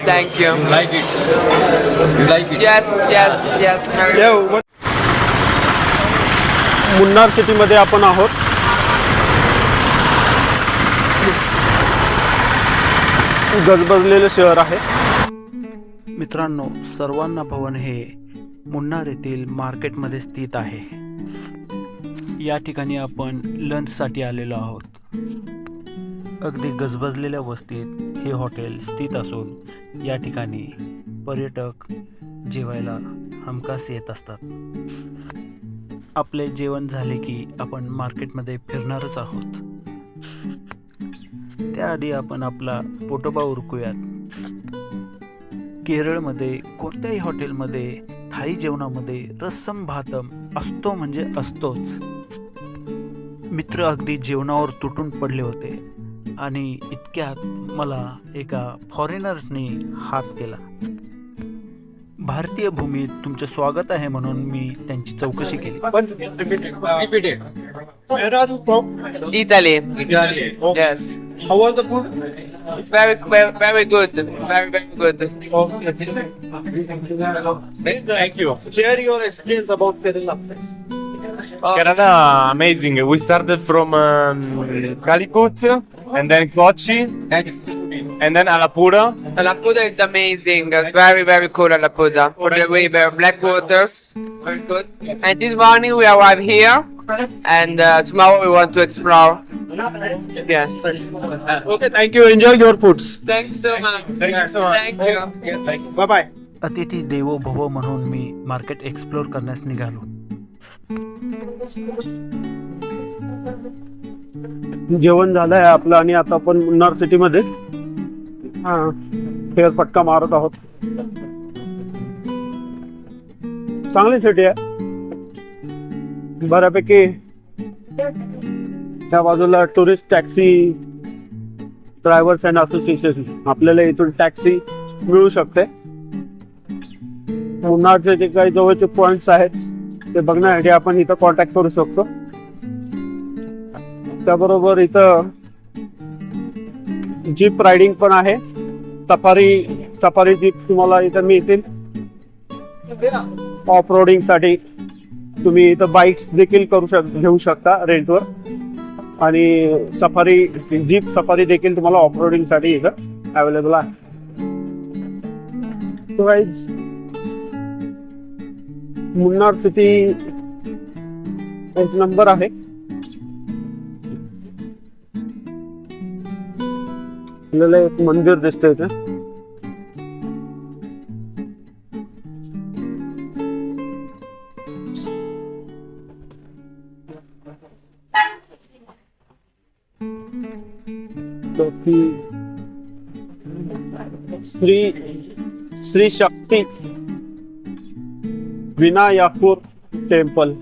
Thank you. You like it? You like it? Yes. Very Munnar सिटीमध्ये आपण आहोत. गजबजलेलं शहर आहे. मित्रांनो, सर्वांना भवन हे मुन्नार येथील मार्केटमध्ये स्थित आहे. या ठिकाणी आपण लंचसाठी आलेलो आहोत. अगदी गजबजलेल्या वस्तीत हे हॉटेल स्थित असून या ठिकाणी पर्यटक जेवायला हमखास येत असतात. आपले जेवण झाले की आपण मार्केटमध्ये फिरणारच आहोत. त्याआधी आपण आपला पोटोबा उरकूयात. केरळमध्ये कोणत्याही हॉटेलमध्ये थाई जेवणामध्ये रस्सम भातम असतो म्हणजे असतोच. मित्र अगदी जेवणावर तुटून पडले होते आणि इतक्यात मला एका फॉरेनर्सनी हात केला. भारतीय भूमीत तुमचे स्वागत आहे म्हणून मी त्यांची चौकशी केली. Repeat it. Where are you from? Italy. Italy. Yes. How was the food? It's very good. Very good. Thank you. Share your experience about Kerala. Kerala, amazing. We started from Calicut and then Kochi and then Alapura. Alappuzha is amazing. Very cool Alappuzha. For the river, black waters. Very good. And this morning we arrive here, and tomorrow we want to explore. Yeah. Okay, thank you. Enjoy your foods. Thanks so much. Thank you. Bye bye. अतिथी देवो भव म्हणून मी market explore करण्यास निघालो. जेवण झालंय आपलं आणि आता आपण मुन्नार सिटी मध्ये फेरफटका मारत आहोत. चांगली सिटी आहे बऱ्यापैकी. त्या बाजूला tourist taxi drivers and association आपल्याला इथून टॅक्सी मिळू शकते. मुन्नारचे जे काही जवळचे पॉइंट्स आहेत ते बघण्यासाठी आपण इथं कॉन्टॅक्ट करू शकतो. त्याबरोबर इथं जीप रायडिंग पण आहे. सफारी जीप तुम्हाला इथं मिळतील. ऑफ रोडिंग साठी तुम्ही इथं बाईक्स देखील घेऊ शकता रेंटवर. आणि जीप सफारी देखील तुम्हाला ऑफ रोडिंग साठी इथं अवेलेबल आहे. मुन्नार सिटी एक नंबर आहे. आपल्याला एक मंदिर दिसतंय इथे. Shri Shakti Vinayakpur temple.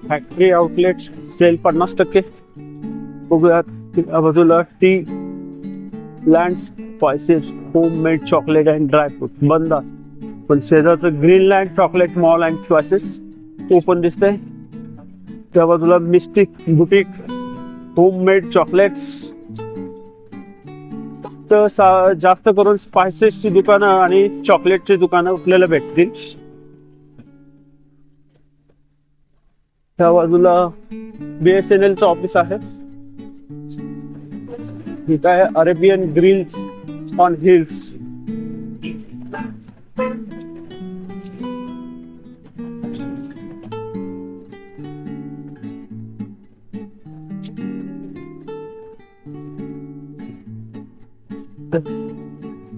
Factory outlet sale 50%. बघूयात बाजूला tea land spices homemade chocolate and dry fruit बंद आहे. पण शेजारचं Greenland chocolate mall and spices open दिसतंय. त्या बाजूला मिस्टिक बुटीक होममेड चॉकलेट्स. जास्त करून स्पायसेसची दुकानं आणि चॉकलेटची दुकानं आपल्याला भेटतील. त्या बाजूला BSNL चं ऑफिस आहे. इथं आहे Arabian grills on hills.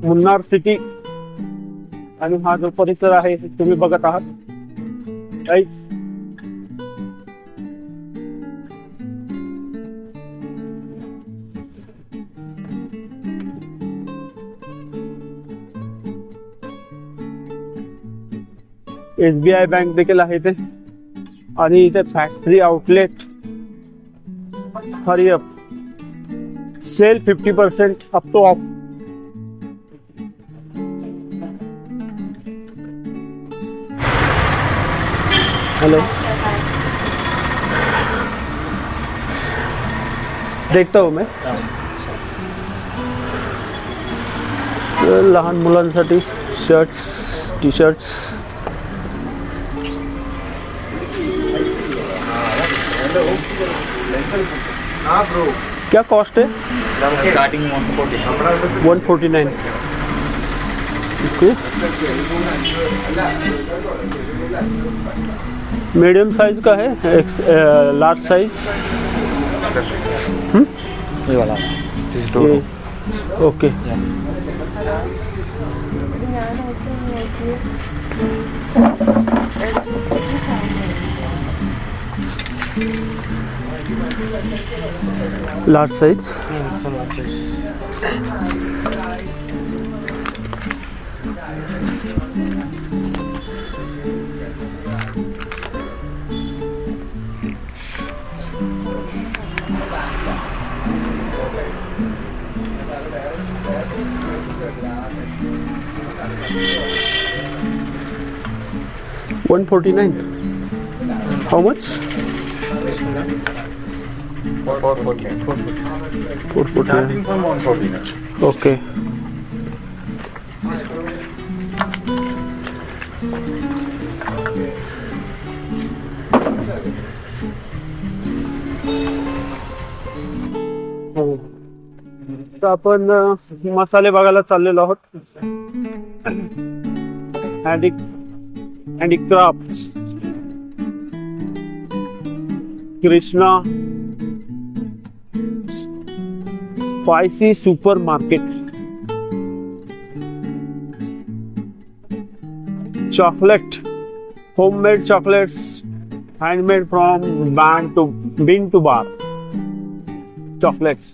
Munnar city आणि हा जो परिसर आहे तुम्ही बघत आहात. SBI बँक देखील आहे इथे आणि इथे factory outlet hurry up sale 50% up to off. Hello देखता हूँ मैं. लहान मुलांसाठी शर्ट्स टी शर्ट्स. क्या कॉस्ट है? Starting 140. 149. ओके. मीडियम साइज का है, लार्ज साइज. ये वाला. Okay. Large size. $149. How much? 440. 449. Starting from 140. Okay. तर आपण मसाले बघायला चाललेलो आहोत. Handicrafts Krishna spicy super market. chocolate, homemade chocolates, handmade from bean to bar. Chocolates,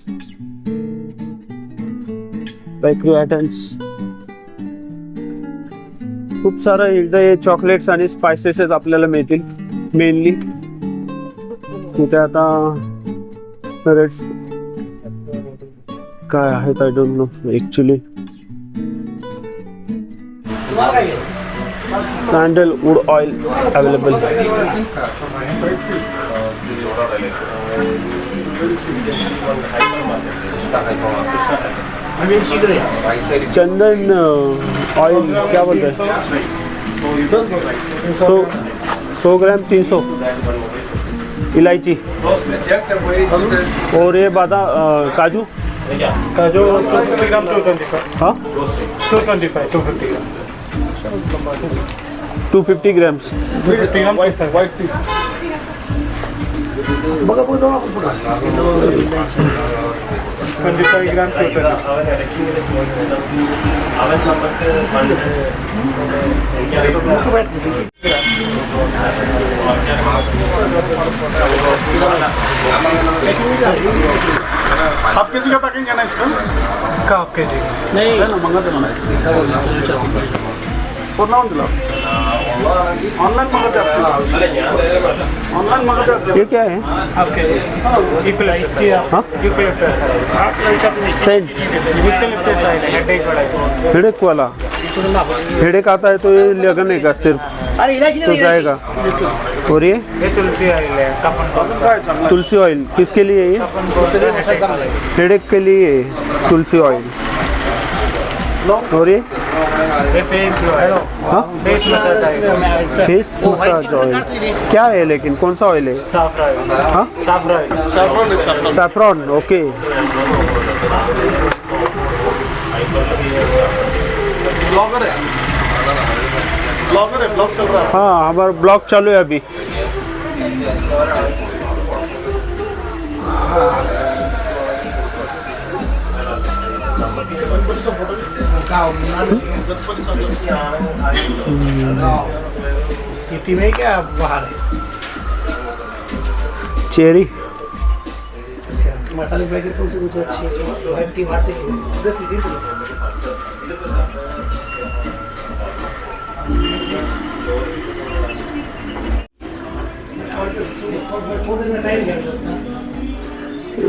bakery items. खूप सारं इथे चॉकलेट्स आणि स्पायसेस आपल्याला मिळतील मेनली. इथे आता रेट्स काय आहेत I don't know actually. Sandalwood oil available. चंदन ऑयल क्या बोलते हैं? 100 ग्राम 300. इलायची और ये बादाम काजू. काजू 250 ग्राम 225. हाँ 225 250 ग्राम. 250 grams. 250 ग्राम white tea. 25 ग्राम 220. हाफ के जी का पैकिंग है ना इसका? इसका हाफ के जी नहीं मंगा देना. ऑनलाइन मंगाते ये क्या है? हाफ के जी. हाँ सेंट हेडेक वाला. हेडेक आता है तो ये लगने का सिर्फ तो जाएगा. और ये तुलसी ऑयल है. तुलसी ऑयल किसके लिए? ये हेडेक के लिए तुलसी ऑयल. और ये फेस हाँ massage oil. Face massage oil क्या है लेकिन कौन सा ऑयल है? हाँ सैफ्रॉन. ओके. ब्लॉग चल रहा है. हाँ हमारा ब्लॉग चालू है अभी. सिटी में क्या बाहर है? चेरी मसाले पैकेट कौन से कुछ अच्छी है वहाँ से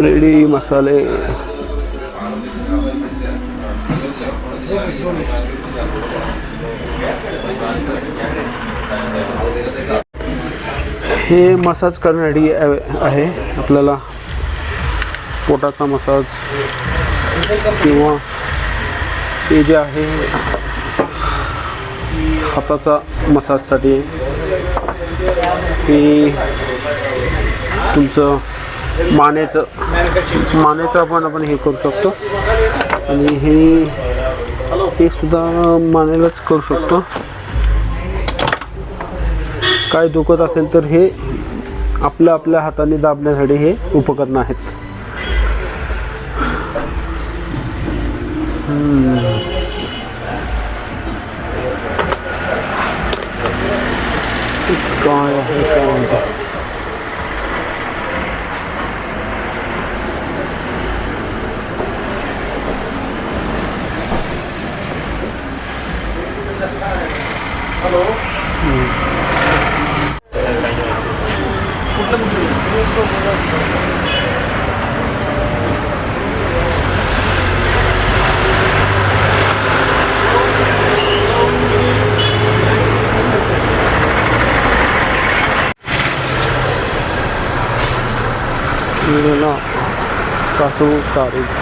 रेडी मसाले. हे मसाज करण्यासाठी आहे आपल्याला. पोटाचा मसाज किंवा हे जे आहे हाताचा मसाजसाठी. हे तुमचं मानेचं आपण हे करू शकतो आणि हे सुद्धा मानेलाच करू शकतो. काय दुखत असेल तर हे आपल्या हाताने दाबण्यासाठी हे उपकरण आहेत. काय आहे काय म्हणतात कासू सारीज.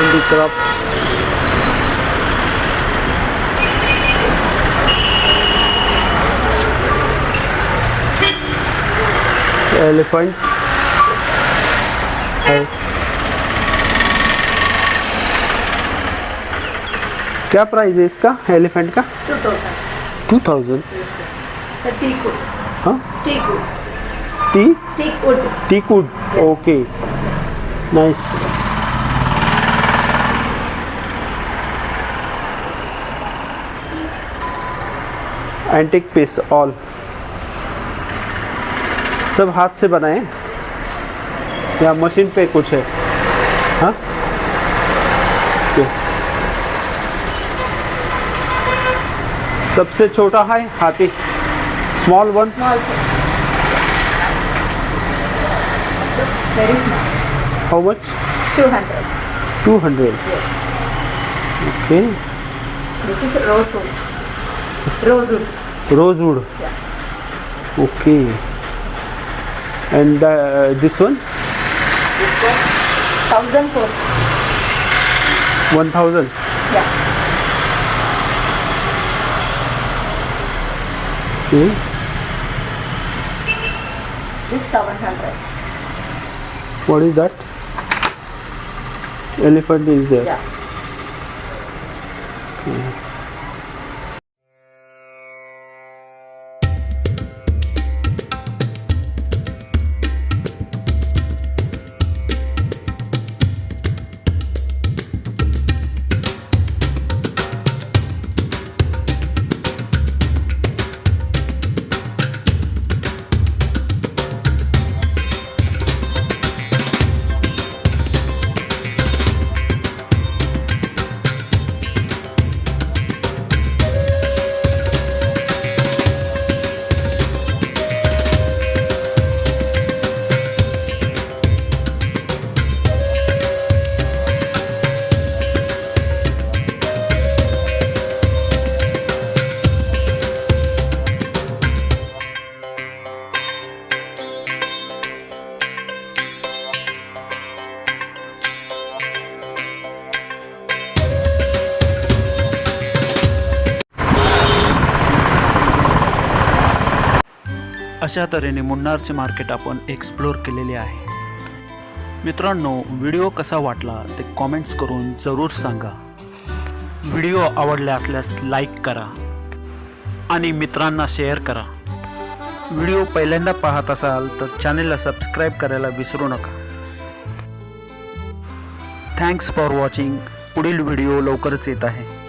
handicrafts. एलिफेंट है. क्या प्राइस है इसका एलिफेंट का? 2000. हाँ teak wood. Okay nice. Antique piece all सब हाथ से बनाए या मशीन पे कुछ है? हाँ सबसे छोटा है हाथी. Small one. Very small. How much? 200. 200. Yes. Okay. This is rosewood. Rosewood. Rosewood. Yeah. Okay. And this one? This one 1,004. 1000. Yeah. Okay. This 700. What is that? Elephant is there. Yeah. Okay. अशा तऱ्हेने मुन्नारचे market आपण explore केलेले आहे. मित्रांनो, video कसा वाटला ते comments करून जरूर सांगा. व्हिडिओ आवडला असल्यास लाईक करा आणि मित्रांना शेअर करा. व्हिडिओ पहिल्यांदा पाहत असाल तर चॅनलला सबस्क्राईब करायला विसरू नका. Thanks for watching. पुढील व्हिडिओ लवकरच येत आहे.